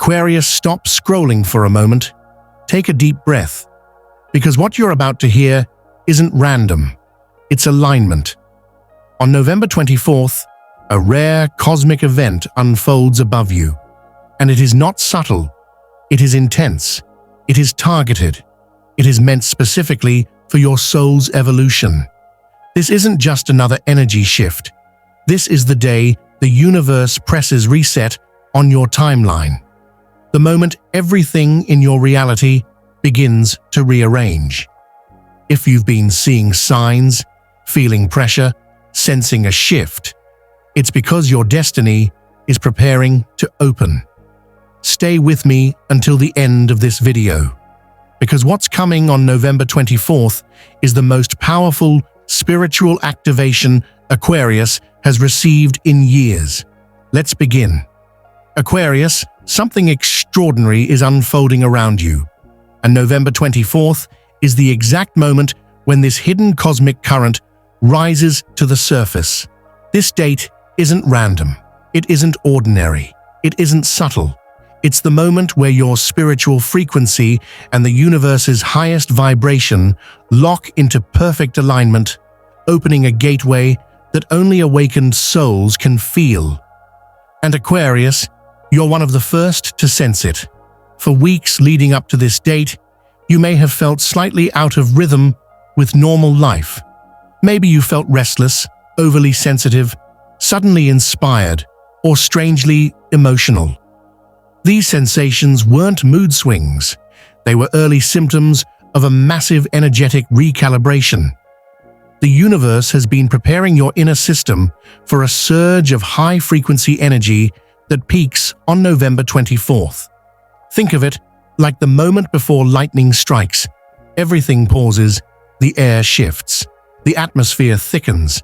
Aquarius, stop scrolling for a moment. Take a deep breath, because what you're about to hear isn't random. It's alignment. On November 24th, a rare cosmic event unfolds above you. And it is not subtle. It is intense. It is targeted. It is meant specifically for your soul's evolution. This isn't just another energy shift. This is the day the universe presses reset on your timeline. The moment everything in your reality begins to rearrange. If you've been seeing signs, feeling pressure, sensing a shift, it's because your destiny is preparing to open. Stay with me until the end of this video, because what's coming on November 24th is the most powerful spiritual activation Aquarius has received in years. Let's begin. Aquarius, something extraordinary is unfolding around you, and November 24th is the exact moment when this hidden cosmic current rises to the surface. This date isn't random. It isn't ordinary. It isn't subtle. It's the moment where your spiritual frequency and the universe's highest vibration lock into perfect alignment, opening a gateway that only awakened souls can feel. And Aquarius, you're one of the first to sense it. For weeks leading up to this date, you may have felt slightly out of rhythm with normal life. Maybe you felt restless, overly sensitive, suddenly inspired, or strangely emotional. These sensations weren't mood swings. They were early symptoms of a massive energetic recalibration. The universe has been preparing your inner system for a surge of high-frequency energy that peaks on November 24th. Think of it like the moment before lightning strikes. Everything pauses, the air shifts, the atmosphere thickens,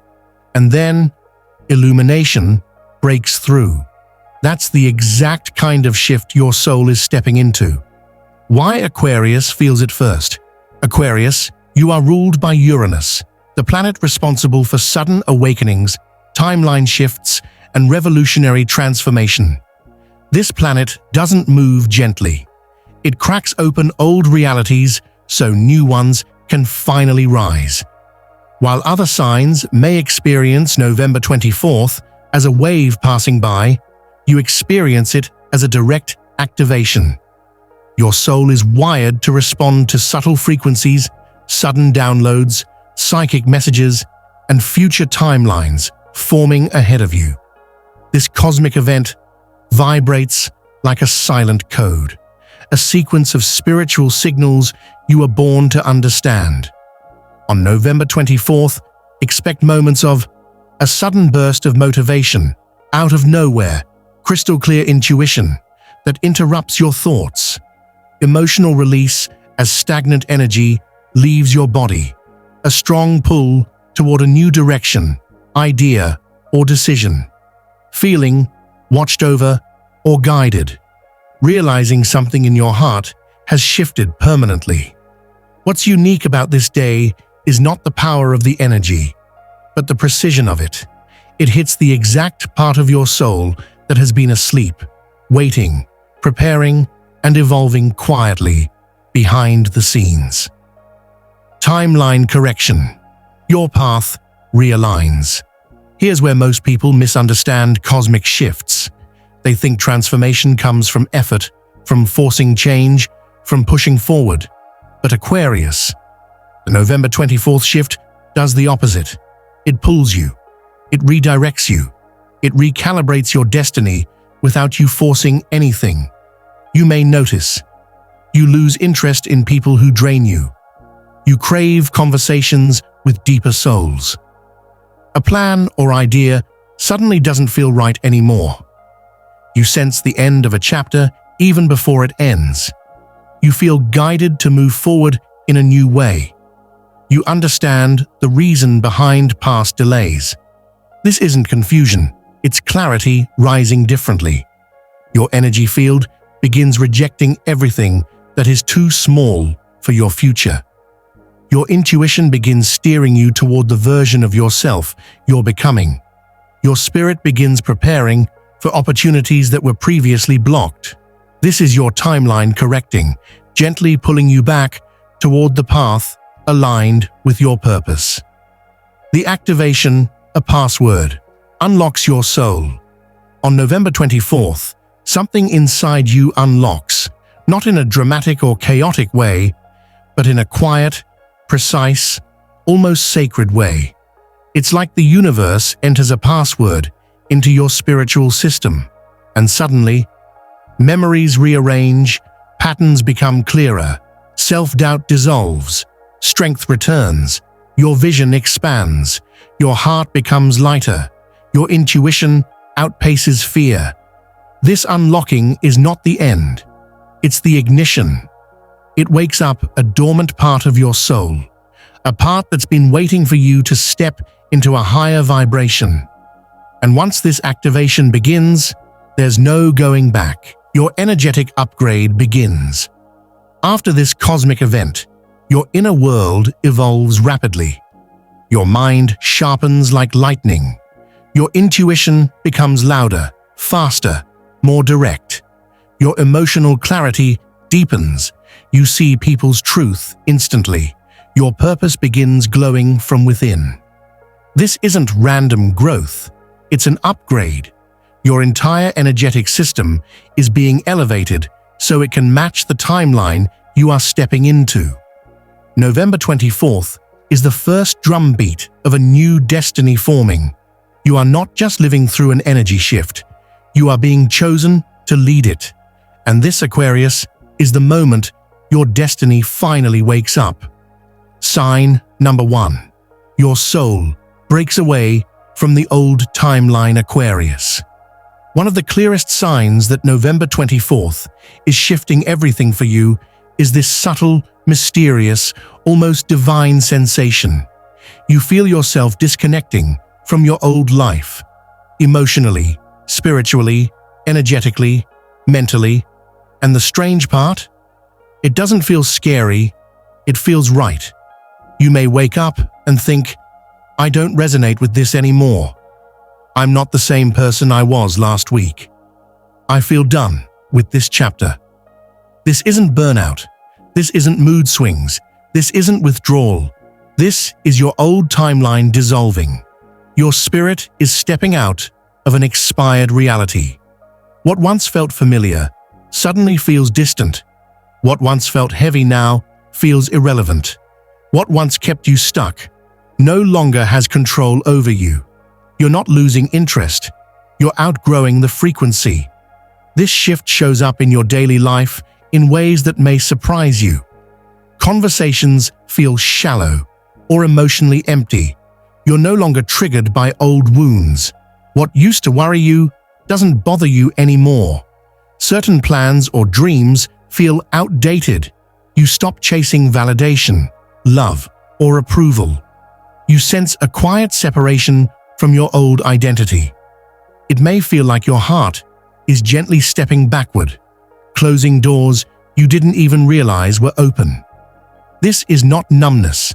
and then illumination breaks through. That's the exact kind of shift your soul is stepping into. Why Aquarius feels it first? Aquarius, you are ruled by Uranus, the planet responsible for sudden awakenings, timeline shifts, and revolutionary transformation. This planet doesn't move gently. It cracks open old realities so new ones can finally rise. While other signs may experience November 24th as a wave passing by, you experience it as a direct activation. Your soul is wired to respond to subtle frequencies, sudden downloads, psychic messages, and future timelines forming ahead of you. This cosmic event vibrates like a silent code, a sequence of spiritual signals you were born to understand. On November 24th, expect moments of a sudden burst of motivation, out of nowhere, crystal clear intuition that interrupts your thoughts, emotional release as stagnant energy leaves your body, a strong pull toward a new direction, idea, or decision, feeling watched over or guided, realizing something in your heart has shifted permanently. What's unique about this day is not the power of the energy, but the precision of it. It hits the exact part of your soul that has been asleep, waiting, preparing, and evolving quietly behind the scenes. Timeline correction. Your path realigns. Here's where most people misunderstand cosmic shifts. They think transformation comes from effort, from forcing change, from pushing forward. But Aquarius, the November 24th shift does the opposite. It pulls you. It redirects you. It recalibrates your destiny without you forcing anything. You may notice. You lose interest in people who drain you. You crave conversations with deeper souls. A plan or idea suddenly doesn't feel right anymore. You sense the end of a chapter even before it ends. You feel guided to move forward in a new way. You understand the reason behind past delays. This isn't confusion, it's clarity rising differently. Your energy field begins rejecting everything that is too small for your future. Your intuition begins steering you toward the version of yourself you're becoming. Your spirit begins preparing for opportunities that were previously blocked. This is your timeline correcting, gently pulling you back toward the path aligned with your purpose. The activation, a password, unlocks your soul. On November 24th, something inside you unlocks, not in a dramatic or chaotic way, but in a quiet, precise, almost sacred way. It's like the universe enters a password into your spiritual system, and suddenly, memories rearrange, patterns become clearer, self-doubt dissolves, strength returns, your vision expands, your heart becomes lighter, your intuition outpaces fear. This unlocking is not the end. It's the ignition. It wakes up a dormant part of your soul, a part that's been waiting for you to step into a higher vibration. And once this activation begins, there's no going back. Your energetic upgrade begins. After this cosmic event, your inner world evolves rapidly. Your mind sharpens like lightning. Your intuition becomes louder, faster, more direct. Your emotional clarity deepens. You see people's truth instantly. Your purpose begins glowing from within. This isn't random growth. It's an upgrade. Your entire energetic system is being elevated so it can match the timeline you are stepping into. November 24th is the first drumbeat of a new destiny forming. You are not just living through an energy shift. You are being chosen to lead it. And this, Aquarius, is the moment your destiny finally wakes up. Sign number 1. Your soul breaks away from the old timeline, Aquarius. One of the clearest signs that November 24th is shifting everything for you is this subtle, mysterious, almost divine sensation. You feel yourself disconnecting from your old life, emotionally, spiritually, energetically, mentally. And the strange part? It doesn't feel scary, it feels right. You may wake up and think, I don't resonate with this anymore. I'm not the same person I was last week. I feel done with this chapter. This isn't burnout. This isn't mood swings. This isn't withdrawal. This is your old timeline dissolving. Your spirit is stepping out of an expired reality. What once felt familiar suddenly feels distant. What once felt heavy now feels irrelevant. What once kept you stuck no longer has control over you. You're not losing interest. You're outgrowing the frequency. This shift shows up in your daily life in ways that may surprise you. Conversations feel shallow or emotionally empty. You're no longer triggered by old wounds. What used to worry you doesn't bother you anymore. Certain plans or dreams feel outdated. You stop chasing validation, love, or approval. You sense a quiet separation from your old identity. It may feel like your heart is gently stepping backward, closing doors you didn't even realize were open. This is not numbness.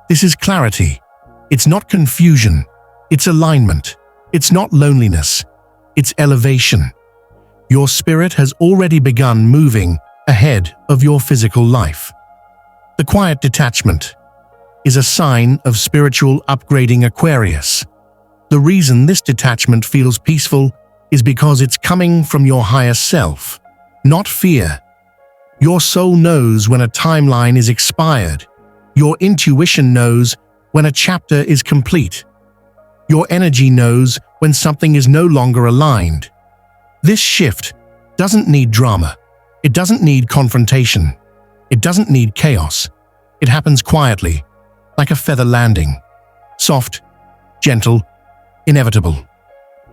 This is clarity. It's not confusion. It's alignment. It's not loneliness. It's elevation. Your spirit has already begun moving ahead of your physical life. The quiet detachment is a sign of spiritual upgrading, Aquarius. The reason this detachment feels peaceful is because it's coming from your higher self, not fear. Your soul knows when a timeline is expired. Your intuition knows when a chapter is complete. Your energy knows when something is no longer aligned. This shift doesn't need drama. It doesn't need confrontation. It doesn't need chaos. It happens quietly, like a feather landing. Soft, gentle, inevitable.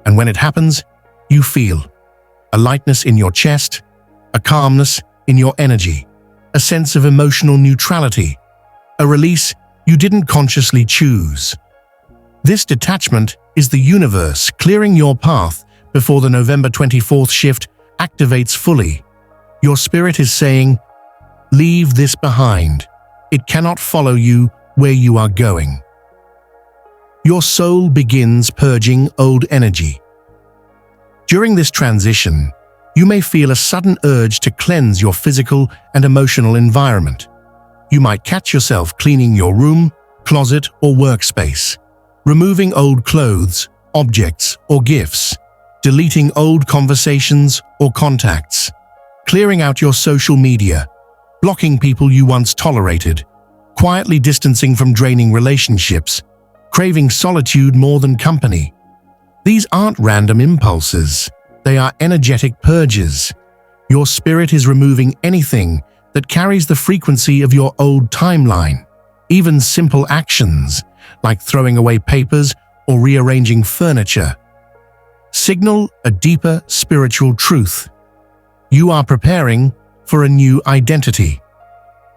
And when it happens, you feel a lightness in your chest, a calmness in your energy, a sense of emotional neutrality, a release you didn't consciously choose. This detachment is the universe clearing your path before the November 24th shift activates fully. Your spirit is saying, leave this behind. It cannot follow you where you are going. Your soul begins purging old energy. During this transition, You may feel a sudden urge to cleanse your physical and emotional environment. You might catch yourself cleaning your room, closet, or workspace, removing old clothes, objects, or gifts, deleting old conversations or contacts, clearing out your social media, blocking people you once tolerated, quietly distancing from draining relationships, craving solitude more than company. These aren't random impulses. They are energetic purges. Your spirit is removing anything that carries the frequency of your old timeline. Even simple actions, like throwing away papers or rearranging furniture, signal a deeper spiritual truth. You are preparing for a new identity.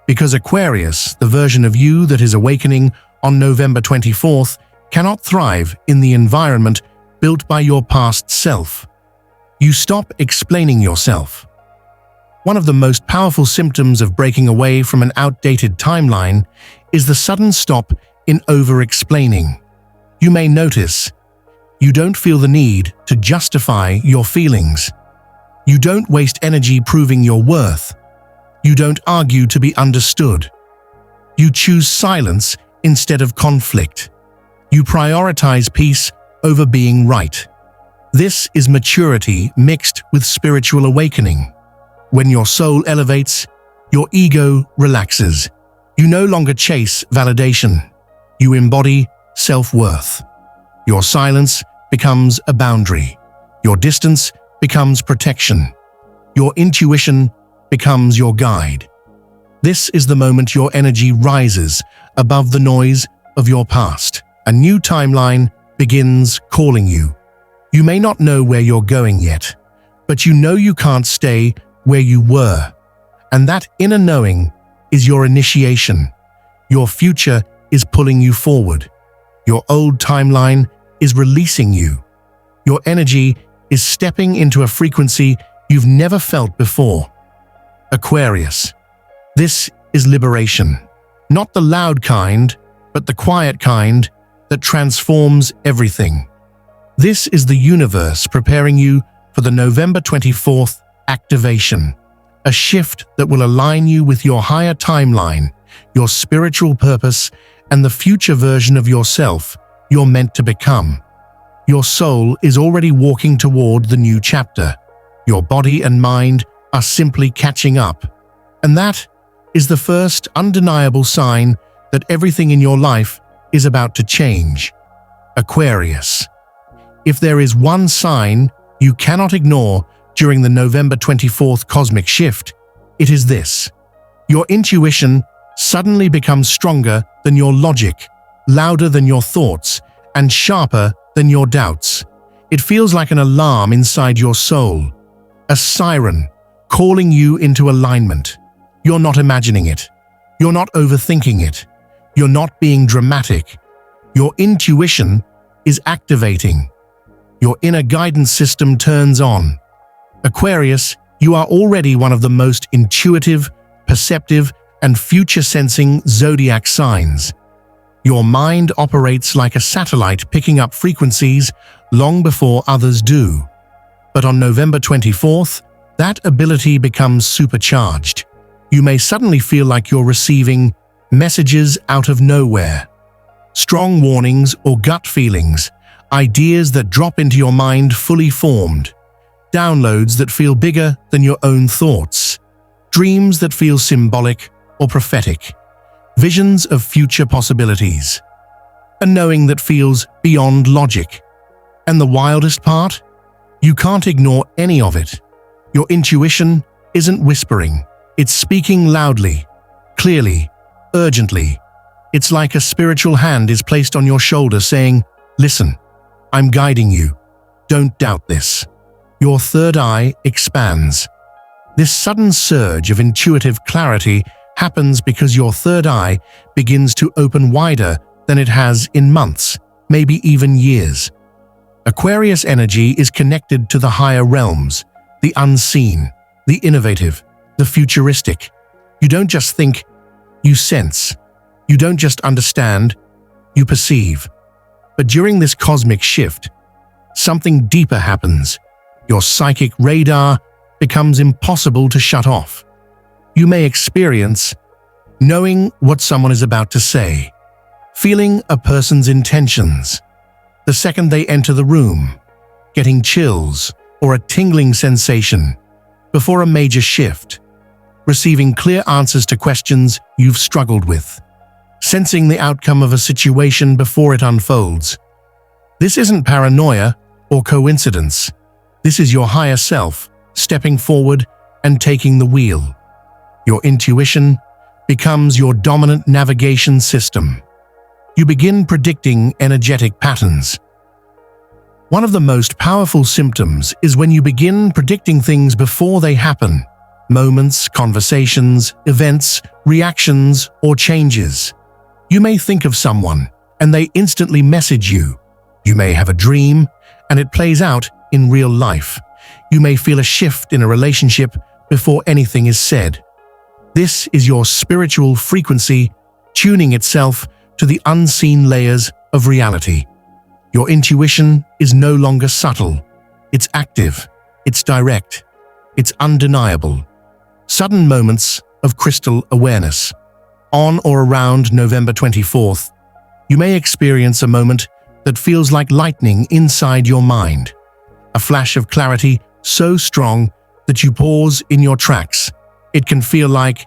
Because Aquarius, the version of you that is awakening on November 24th, cannot thrive in the environment built by your past self. You stop explaining yourself. One of the most powerful symptoms of breaking away from an outdated timeline is the sudden stop in over-explaining. You may notice you don't feel the need to justify your feelings. You don't waste energy proving your worth. You don't argue to be understood. You choose silence instead of conflict. You prioritize peace over being right. This is maturity mixed with spiritual awakening. When your soul elevates, your ego relaxes. You no longer chase validation. You embody self-worth. Your silence becomes a boundary. Your distance becomes protection. Your intuition becomes your guide. This is the moment your energy rises above the noise of your past. A new timeline begins calling you. You may not know where you're going yet, but you know you can't stay where you were. And that inner knowing is your initiation. Your future is pulling you forward. Your old timeline is releasing you. Your energy is stepping into a frequency you've never felt before. Aquarius. This is liberation. Not the loud kind, but the quiet kind that transforms everything. This is the universe preparing you for the November 24th activation, a shift that will align you with your higher timeline, your spiritual purpose, and the future version of yourself you're meant to become. Your soul is already walking toward the new chapter. Your body and mind are simply catching up. And that is the first undeniable sign that everything in your life is about to change. Aquarius. If there is one sign you cannot ignore during the November 24th cosmic shift, it is this. Your intuition suddenly becomes stronger than your logic, louder than your thoughts, and sharper than your doubts. It feels like an alarm inside your soul, a siren calling you into alignment. You're not imagining it. You're not overthinking it. You're not being dramatic. Your intuition is activating. Your inner guidance system turns on. Aquarius, you are already one of the most intuitive, perceptive, and future-sensing zodiac signs. Your mind operates like a satellite picking up frequencies long before others do. But on November 24th, that ability becomes supercharged. You may suddenly feel like you're receiving messages out of nowhere. Strong warnings or gut feelings, ideas that drop into your mind fully formed, downloads that feel bigger than your own thoughts, dreams that feel symbolic or prophetic, visions of future possibilities, a knowing that feels beyond logic. And the wildest part? You can't ignore any of it. Your intuition isn't whispering. It's speaking loudly, clearly, urgently. It's like a spiritual hand is placed on your shoulder saying, "Listen, I'm guiding you. Don't doubt this." Your third eye expands. This sudden surge of intuitive clarity happens because your third eye begins to open wider than it has in months, maybe even years. Aquarius energy is connected to the higher realms, the unseen, the innovative, the futuristic. You don't just think, you sense. You don't just understand, you perceive. But during this cosmic shift, something deeper happens. Your psychic radar becomes impossible to shut off. You may experience knowing what someone is about to say, feeling a person's intentions the second they enter the room, getting chills or a tingling sensation before a major shift, receiving clear answers to questions you've struggled with, sensing the outcome of a situation before it unfolds. This isn't paranoia or coincidence. This is your higher self stepping forward and taking the wheel. Your intuition becomes your dominant navigation system. You begin predicting energetic patterns. One of the most powerful symptoms is when you begin predicting things before they happen. Moments, conversations, events, reactions, or changes. You may think of someone, and they instantly message you. You may have a dream, and it plays out in real life. You may feel a shift in a relationship before anything is said. This is your spiritual frequency tuning itself to the unseen layers of reality. Your intuition is no longer subtle. It's active, it's direct, it's undeniable. Sudden moments of crystal awareness. On or around November 24th, you may experience a moment that feels like lightning inside your mind. A flash of clarity so strong that you pause in your tracks. It can feel like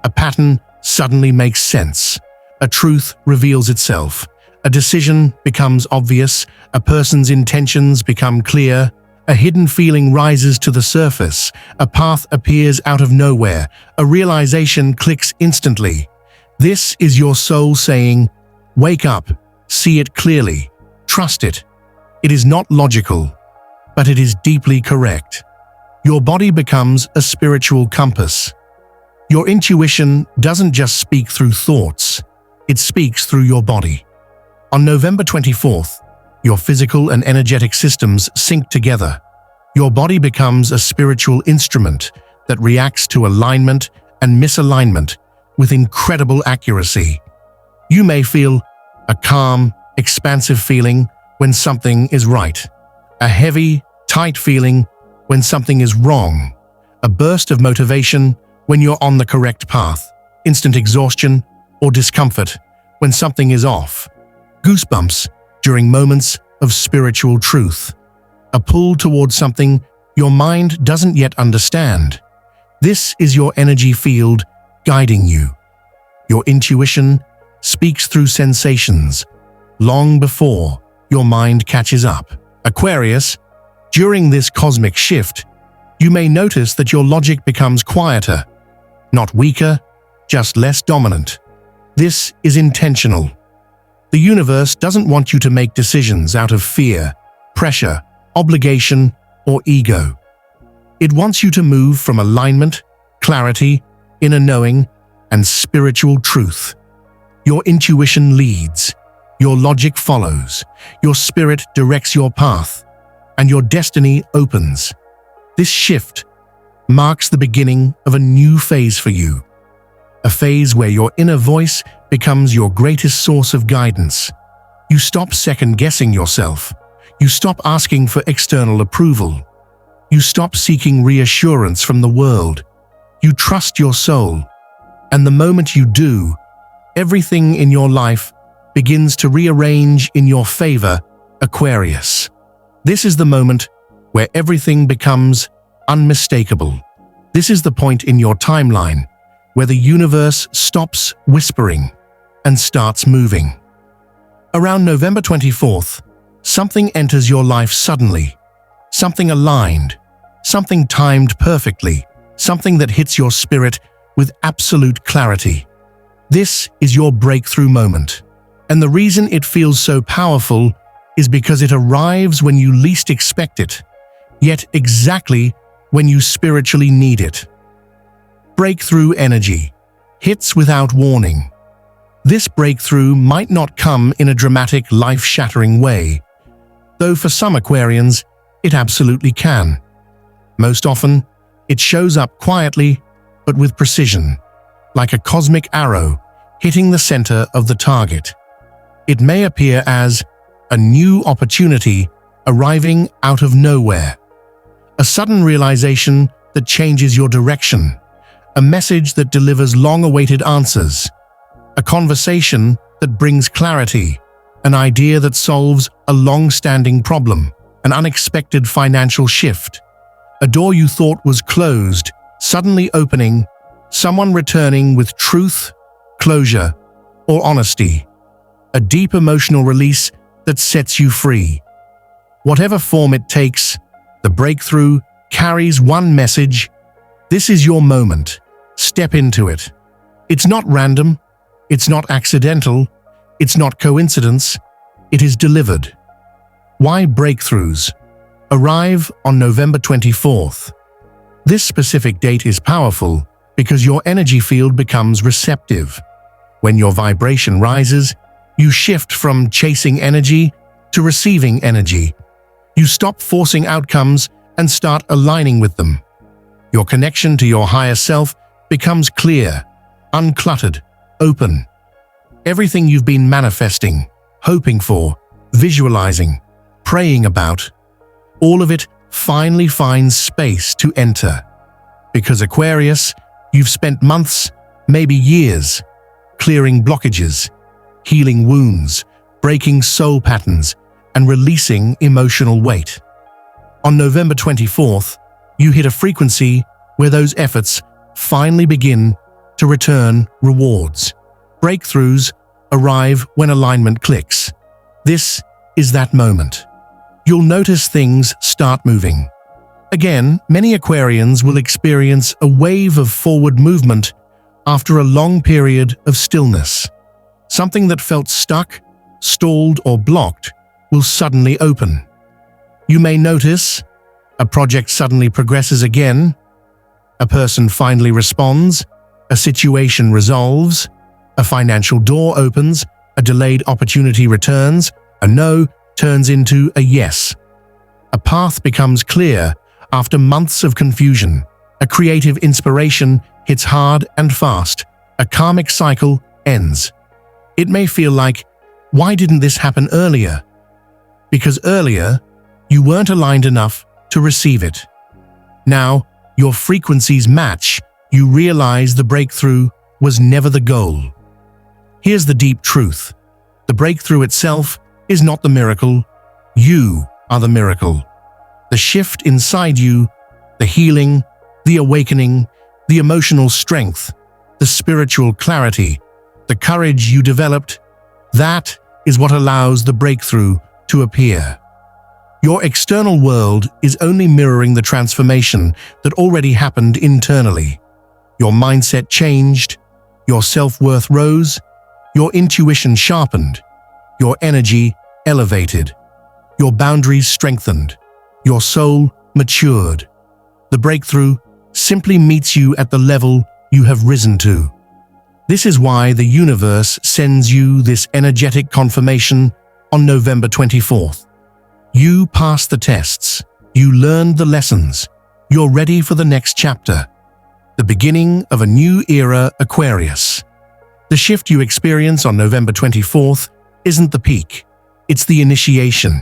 a pattern suddenly makes sense. A truth reveals itself. A decision becomes obvious. A person's intentions become clear. A hidden feeling rises to the surface. A path appears out of nowhere. A realization clicks instantly. This is your soul saying, "Wake up, see it clearly, trust it." It is not logical, but it is deeply correct. Your body becomes a spiritual compass. Your intuition doesn't just speak through thoughts, it speaks through your body. On November 24th, your physical and energetic systems sync together. Your body becomes a spiritual instrument that reacts to alignment and misalignment with incredible accuracy. You may feel a calm, expansive feeling when something is right, a heavy, tight feeling when something is wrong, a burst of motivation when you're on the correct path, instant exhaustion or discomfort when something is off, goosebumps during moments of spiritual truth, a pull towards something your mind doesn't yet understand. This is your energy field guiding you. Your intuition speaks through sensations long before your mind catches up. Aquarius, during this cosmic shift, you may notice that your logic becomes quieter, not weaker, just less dominant. This is intentional. The universe doesn't want you to make decisions out of fear, pressure, obligation, or ego. It wants you to move from alignment, clarity, inner knowing, and spiritual truth. Your intuition leads, your logic follows, your spirit directs your path, and your destiny opens. This shift marks the beginning of a new phase for you, a phase where your inner voice becomes your greatest source of guidance. You stop second-guessing yourself. You stop asking for external approval. You stop seeking reassurance from the world. You trust your soul. And the moment you do, everything in your life begins to rearrange in your favor, Aquarius. This is the moment where everything becomes unmistakable. This is the point in your timeline where the universe stops whispering and starts moving. Around November 24th, something enters your life suddenly. Something aligned, something timed perfectly, something that hits your spirit with absolute clarity. This is your breakthrough moment. And the reason it feels so powerful is because it arrives when you least expect it, yet exactly when you spiritually need it. Breakthrough energy hits without warning. This breakthrough might not come in a dramatic, life-shattering way, though for some Aquarians, it absolutely can. Most often, it shows up quietly, but with precision, like a cosmic arrow hitting the center of the target. It may appear as a new opportunity arriving out of nowhere, a sudden realization that changes your direction, a message that delivers long-awaited answers, a conversation that brings clarity, an idea that solves a long-standing problem, an unexpected financial shift, a door you thought was closed, suddenly opening, someone returning with truth, closure, or honesty, a deep emotional release that sets you free. Whatever form it takes, the breakthrough carries one message: this is your moment. Step into it. It's not random, it's not accidental, it's not coincidence, it is delivered. Why breakthroughs arrive on November 24th? This specific date is powerful because your energy field becomes receptive. When your vibration rises, you shift from chasing energy to receiving energy. You stop forcing outcomes and start aligning with them. Your connection to your higher self becomes clear, uncluttered, open. Everything you've been manifesting, hoping for, visualizing, praying about, all of it finally finds space to enter. Because Aquarius, you've spent months, maybe years, clearing blockages, healing wounds, breaking soul patterns, and releasing emotional weight. On November 24th, you hit a frequency where those efforts finally begin to return rewards. Breakthroughs arrive when alignment clicks. This is that moment. You'll notice things start moving. Again, many Aquarians will experience a wave of forward movement after a long period of stillness. Something that felt stuck, stalled, or blocked will suddenly open. You may notice a project suddenly progresses again, a person finally responds, a situation resolves, a financial door opens, a delayed opportunity returns, a no turns into a yes. A path becomes clear after months of confusion. A creative inspiration hits hard and fast. A karmic cycle ends. It may feel like, why didn't this happen earlier? Because earlier, you weren't aligned enough to receive it. Now, your frequencies match, you realize the breakthrough was never the goal. Here's the deep truth. The breakthrough itself is not the miracle. You are the miracle. The shift inside you, the healing, the awakening, the emotional strength, the spiritual clarity, the courage you developed, that is what allows the breakthrough to appear. Your external world is only mirroring the transformation that already happened internally. Your mindset changed, your self-worth rose, your intuition sharpened, your energy elevated, your boundaries strengthened, your soul matured. The breakthrough simply meets you at the level you have risen to. This is why the universe sends you this energetic confirmation on November 24th. You passed the tests, you learned the lessons, you're ready for the next chapter, the beginning of a new era, Aquarius. The shift you experience on November 24th isn't the peak, it's the initiation.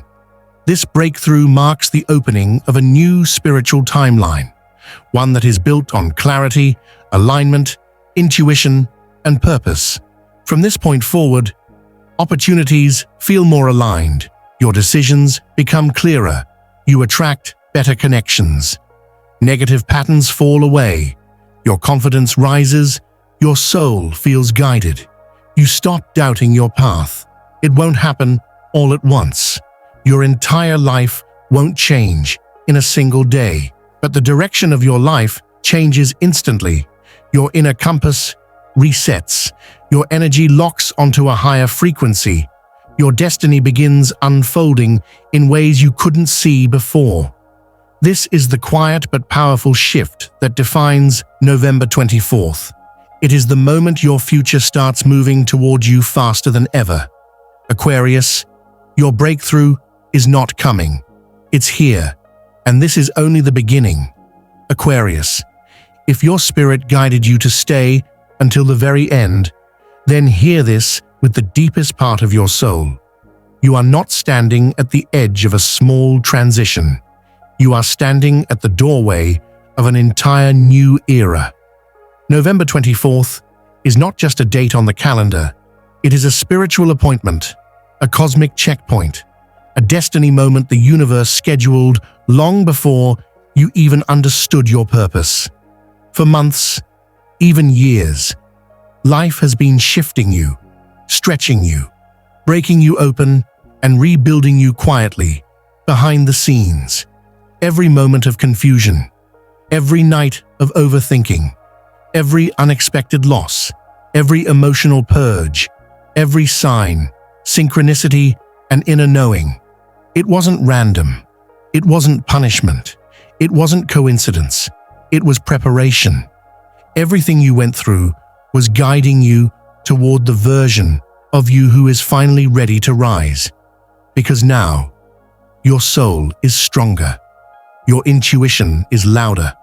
This breakthrough marks the opening of a new spiritual timeline, one that is built on clarity, alignment, intuition, and purpose. From this point forward, opportunities feel more aligned, your decisions become clearer, you attract better connections. Negative patterns fall away, your confidence rises, your soul feels guided. You stop doubting your path. It won't happen all at once. Your entire life won't change in a single day, but the direction of your life changes instantly. Your inner compass resets, your energy locks onto a higher frequency. Your destiny begins unfolding in ways you couldn't see before. This is the quiet but powerful shift that defines November 24th. It is the moment your future starts moving toward you faster than ever. Aquarius, your breakthrough is not coming. It's here, and this is only the beginning. Aquarius, if your spirit guided you to stay until the very end, then hear this with the deepest part of your soul. You are not standing at the edge of a small transition. You are standing at the doorway of an entire new era. November 24th is not just a date on the calendar, it is a spiritual appointment, a cosmic checkpoint, a destiny moment the universe scheduled long before you even understood your purpose. For months, even years, life has been shifting you, stretching you, breaking you open, and rebuilding you quietly, behind the scenes. Every moment of confusion, every night of overthinking, every unexpected loss, every emotional purge, every sign, synchronicity, and inner knowing. It wasn't random. It wasn't punishment. It wasn't coincidence. It was preparation. Everything you went through was guiding you toward the version of you who is finally ready to rise. Because now, your soul is stronger. Your intuition is louder.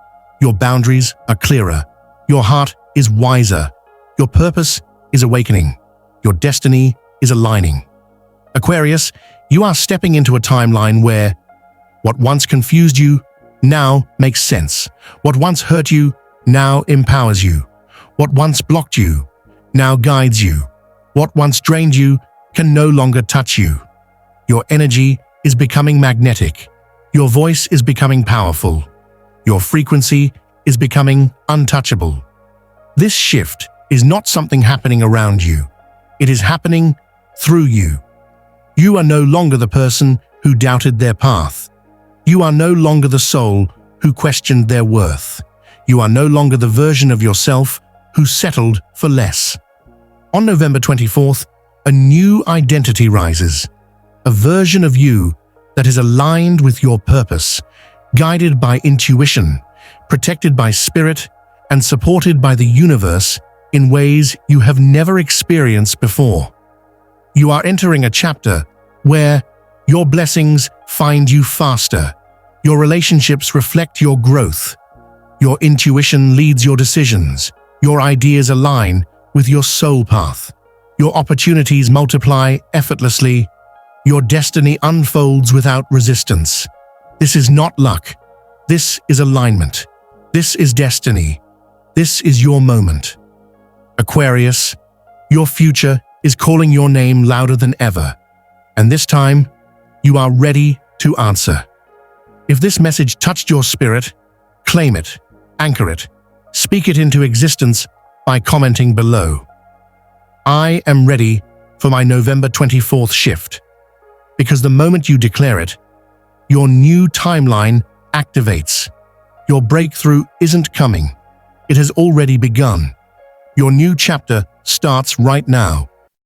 Your boundaries are clearer. Your heart is wiser. Your purpose is awakening. Your destiny is aligning. Aquarius, you are stepping into a timeline where what once confused you now makes sense. What once hurt you now empowers you. What once blocked you now guides you. What once drained you can no longer touch you. Your energy is becoming magnetic. Your voice is becoming powerful. Your frequency is becoming untouchable. This shift is not something happening around you. It is happening through you. You are no longer the person who doubted their path. You are no longer the soul who questioned their worth. You are no longer the version of yourself who settled for less. On November 24th, a new identity rises. A version of you that is aligned with your purpose, guided by intuition, protected by spirit, and supported by the universe in ways you have never experienced before. You are entering a chapter where your blessings find you faster, your relationships reflect your growth, your intuition leads your decisions, your ideas align with your soul path, your opportunities multiply effortlessly, your destiny unfolds without resistance. This is not luck. This is alignment. This is destiny. This is your moment. Aquarius, your future is calling your name louder than ever, and this time, you are ready to answer. If this message touched your spirit, claim it, anchor it, speak it into existence by commenting below. I am ready for my November 24th shift, because the moment you declare it, your new timeline activates. Your breakthrough isn't coming. It has already begun. Your new chapter starts right now.